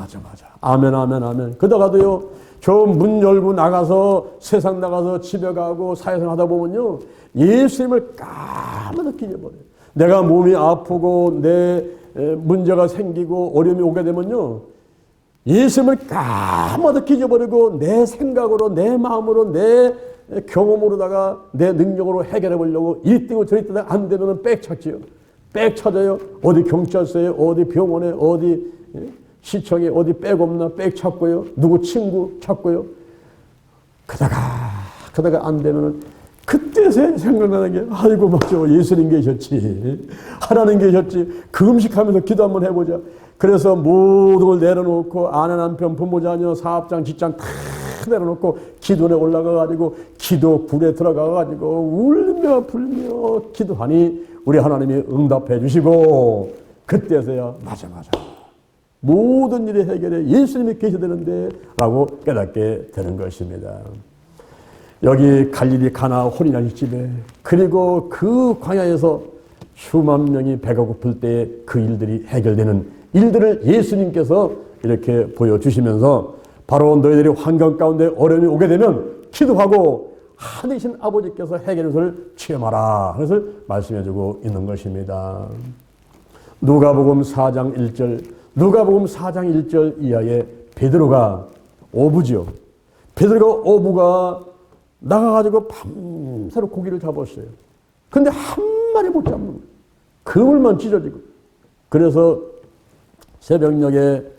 Speaker 1: 아멘. 그러다가도요, 저 문 열고 나가서 세상 나가서 집에 가고 사회생활 하다 보면요, 예수님을 까맣게 잊어버려요. 내가 몸이 아프고 내 문제가 생기고 어려움이 오게 되면요, 예수님을 까맣게 잊어버리고 내 생각으로, 내 마음으로, 내 경험으로다가 내 능력으로 해결해 보려고 이리 뛰고 저리 뛰다가 안 되면 빽 찾지요. 빽 찾아요. 어디 경찰서에, 어디 병원에, 어디 시청에, 어디 빽 없나 빽 찾고요. 누구 친구 찾고요. 그러다가 안 되면은 그때 생각나는 게, 아이고 맞죠, 예수님 계셨지, 하나님 계셨지, 그 음식하면서 기도 한번 해보자. 그래서 모든 걸 내려놓고 아내 남편 부모 자녀 사업장 직장 다 내려놓고 기도에 올라가가지고 기도 굴에 들어가가지고 울며 불며 기도하니 우리 하나님이 응답해 주시고, 그때서야 맞아 모든 일의 해결에 예수님이 계셔야 되는데 라고 깨닫게 되는 것입니다. 여기 갈릴리 가나 혼인하실 집에, 그리고 그 광야에서 수만 명이 배가 고플 때 그 일들이 해결되는 일들을 예수님께서 이렇게 보여주시면서, 바로 너희들이 환경 가운데 어려움이 오게 되면 기도하고 하늘이신 아버지께서 해결을 체험하라, 그것을 말씀해주고 있는 것입니다. 누가복음 4장 1절 이하에 베드로가 어부죠. 베드로가 어부가 나가가지고 밤새로 고기를 잡았어요. 근데 한 마리 못 잡는 거예요. 그물만 찢어지고. 그래서 새벽녘에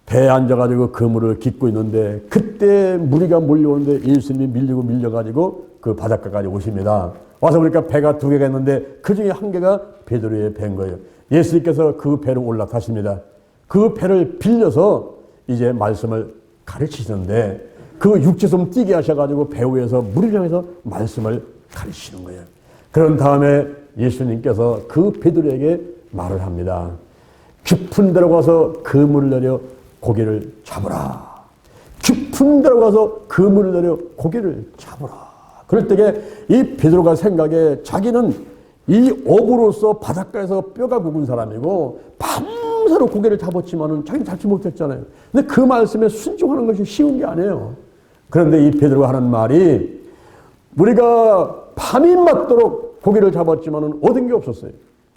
Speaker 1: 배에 앉아가지고 그물을 깃고 있는데, 그때 무리가 몰려오는데 예수님이 밀려가지고 그 바닷가까지 오십니다. 와서 보니까 배가 2개가 있는데 그 중에 1개가 베드로의 배인 거예요. 예수님께서 그 배로 올라타십니다. 그 배를 빌려서 이제 말씀을 가르치시는데, 그 육지섬 뛰게 하셔가지고 배 위에서 물을 향해서 말씀을 가르치시는 거예요. 그런 다음에 예수님께서 그 베드로에게 말을 합니다. 깊은 데로 가서 그물을 내려 고기를 잡으라. 깊은 데로 가서 그물을 내려 고기를 잡으라. 그럴 때에 이 베드로가 생각에 자기는 이 어부로서 바닷가에서 뼈가 굵은 사람이고 밤새로 고개를 잡았지만은 자기는 잡지 못했잖아요. 근데 그 말씀에 순종하는 것이 쉬운 게 아니에요. 그런데 이 베드로가 하는 말이 우리가 밤이 맞도록 고개를 잡았지만은 얻은 게 없었어요.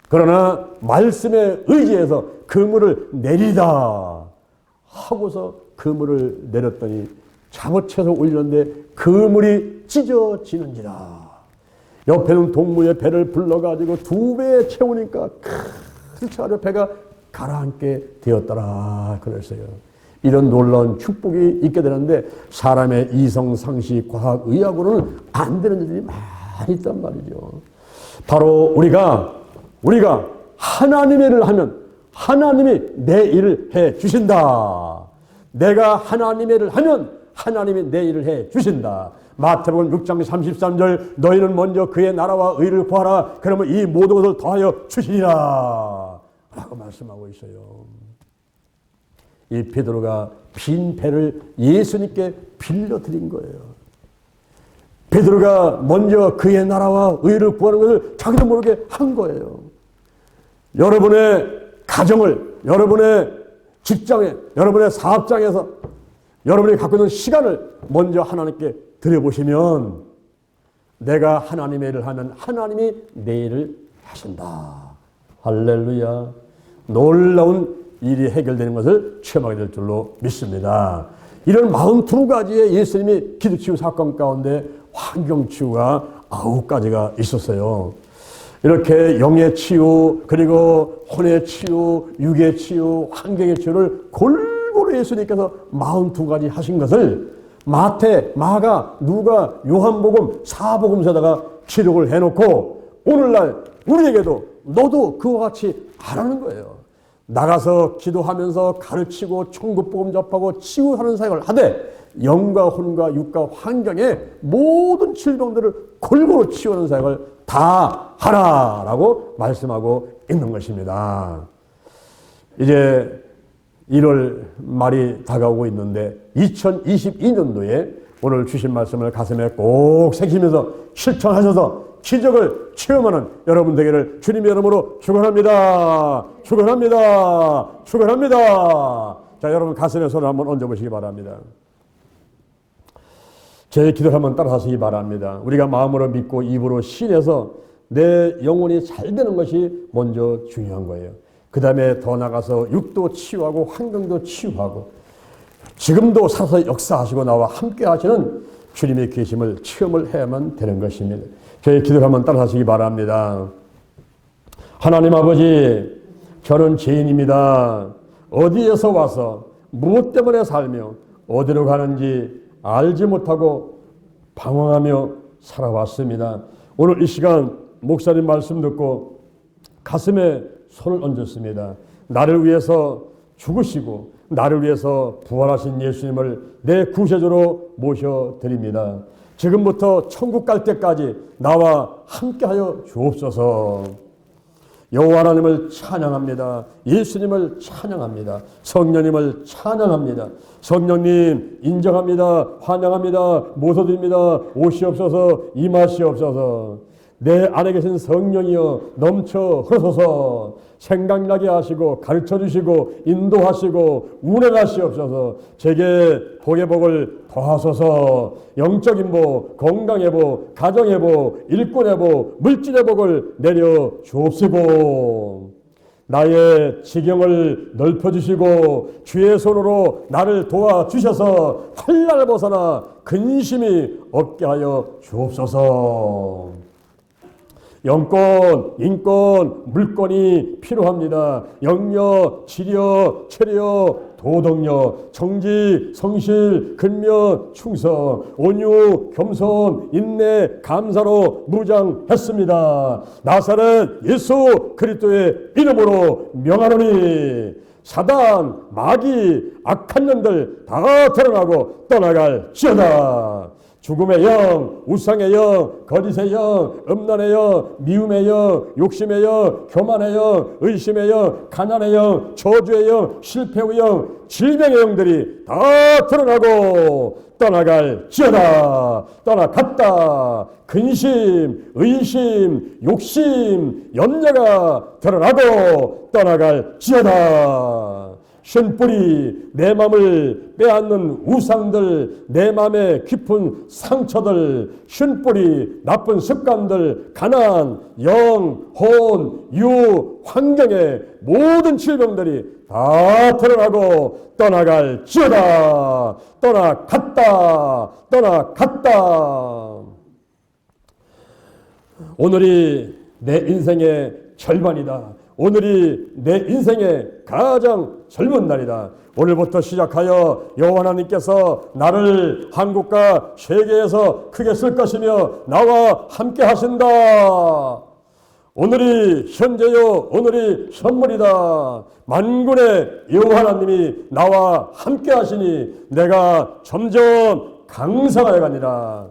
Speaker 1: 그러나 말씀에 의지해서 그물을 내리다 하고서 그물을 내렸더니 잡어채서 올렸는데 그물이 찢어지는지라. 옆에는 동무의 배를 불러가지고 2배 채우니까 그렇지 않아 배가 가라앉게 되었더라 그랬어요. 이런 놀라운 축복이 있게 되는데 사람의 이성, 상식, 과학, 의학으로는 안 되는 일들이 많이 있단 말이죠. 바로 우리가 하나님의 일을 하면 하나님이 내 일을 해 주신다. 내가 하나님의 일을 하면 하나님이 내 일을 해 주신다. 마태복음 6장 33절 너희는 먼저 그의 나라와 의를 구하라. 그러면 이 모든 것을 더하여 주시리라 라고 말씀하고 있어요. 이 베드로가 빈 배를 예수님께 빌려드린 거예요. 베드로가 먼저 그의 나라와 의를 구하는 것을 자기도 모르게 한 거예요. 여러분의 가정을, 여러분의 직장에, 여러분의 사업장에서 여러분이 갖고 있는 시간을 먼저 하나님께 드려보시면 내가 하나님의 일을 하면 하나님이 내 일을 하신다. 할렐루야. 놀라운 일이 해결되는 것을 체험하게 될 줄로 믿습니다. 이런 42가지의 예수님이 기도치유 사건 가운데 환경치유가 9가지가 있었어요. 이렇게 영의 치유, 그리고 혼의 치유, 육의 치유, 환경의 치유를 골고루 예수님께서 42가지 하신 것을 마태, 마가, 누가, 요한복음, 사복음서에다가 기록을 해놓고 오늘날 우리에게도 너도 그와 같이 하라는 거예요. 나가서 기도하면서 가르치고 천국복음 접하고 치유하는 사역을 하되 영과 혼과 육과 환경의 모든 질병들을 골고루 치유하는 사역을 다 하라라고 말씀하고 있는 것입니다. 이제 1월 말이 다가오고 있는데 2022년도에 오늘 주신 말씀을 가슴에 꼭 새기면서 실천하셔서 기적을 체험하는 여러분 되기를 주님의 이름으로 축원합니다. 축원합니다. 축원합니다. 자, 여러분 가슴에 손을 한번 얹어보시기 바랍니다. 제 기도를 한번 따라하시기 바랍니다. 우리가 마음으로 믿고 입으로 신해서 내 영혼이 잘 되는 것이 먼저 중요한 거예요. 그 다음에 더 나가서 육도 치유하고 환경도 치유하고 지금도 살아서 역사하시고 나와 함께 하시는 주님의 계심을 체험을 해야만 되는 것입니다. 저희 기도를 한번 따라하시기 바랍니다. 하나님 아버지, 저는 죄인입니다. 어디에서 와서 무엇 때문에 살며 어디로 가는지 알지 못하고 방황하며 살아왔습니다. 오늘 이 시간 목사님 말씀 듣고 가슴에 손을 얹었습니다. 나를 위해서 죽으시고 나를 위해서 부활하신 예수님을 내 구세주로 모셔드립니다. 지금부터 천국 갈 때까지 나와 함께하여 주옵소서. 여호와 하나님을 찬양합니다. 예수님을 찬양합니다. 성령님을 찬양합니다. 성령님 인정합니다. 환영합니다. 모셔드립니다. 오시옵소서. 임하시옵소서. 내 안에 계신 성령이여 넘쳐 흐르소서. 생각나게 하시고 가르쳐주시고 인도하시고 운행하시옵소서. 제게 복의 복을 더하소서. 영적인 복, 건강의 복, 가정의 복, 일꾼의 복, 물질의 복을 내려 주옵시고 나의 지경을 넓혀주시고 주의 손으로 나를 도와주셔서 환난을 벗어나 근심이 없게 하여 주옵소서. 영권, 인권, 물권이 필요합니다. 영력, 지력, 체력, 도덕력, 정직, 성실, 근면, 충성, 온유, 겸손, 인내, 감사로 무장했습니다. 나사렛 예수 그리스도의 이름으로 명하노니 사단, 마귀, 악한 년들 다 드러나고 떠나갈지어다. 죽음의 영, 우상의 영, 거짓의 영, 음란의 영, 미움의 영, 욕심의 영, 교만의 영, 의심의 영, 가난의 영, 저주의 영, 실패의 영, 질병의 영들이 다 드러나고 떠나갈지어다. 떠나갔다. 근심, 의심, 욕심, 염려가 드러나고 떠나갈지어다. 신뿌리, 내 마음을 빼앗는 우상들, 내 마음의 깊은 상처들, 신뿌리, 나쁜 습관들, 가난, 영, 혼, 유, 환경의 모든 질병들이 다 드러나고 떠나갈지어다. 떠나갔다. 떠나갔다. 오늘이 내 인생의 절반이다. 오늘이 내 인생의 가장 젊은 날이다. 오늘부터 시작하여 여호와 하나님께서 나를 한국과 세계에서 크게 쓸 것이며 나와 함께 하신다. 오늘이 현재요, 오늘이 선물이다. 만군의 여호와 하나님이 나와 함께 하시니 내가 점점 강성하여 가니라.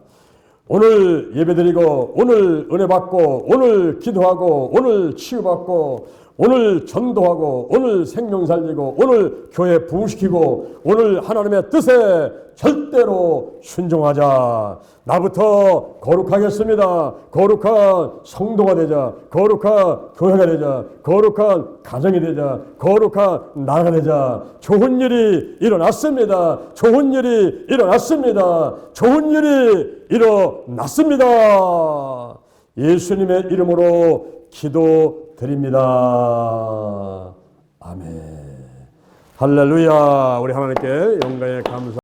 Speaker 1: 오늘 예배드리고 오늘 은혜 받고 오늘 기도하고 오늘 치유받고 오늘 전도하고 오늘 생명 살리고 오늘 교회 부흥시키고 오늘 하나님의 뜻에 절대로 순종하자. 나부터 거룩하겠습니다. 거룩한 성도가 되자. 거룩한 교회가 되자. 거룩한 가정이 되자. 거룩한 나라가 되자. 좋은 일이 일어났습니다. 좋은 일이 일어났습니다. 좋은 일이 일어났습니다. 예수님의 이름으로 기도드립니다. 아멘. 할렐루야. 우리 하나님께 영광에 감사.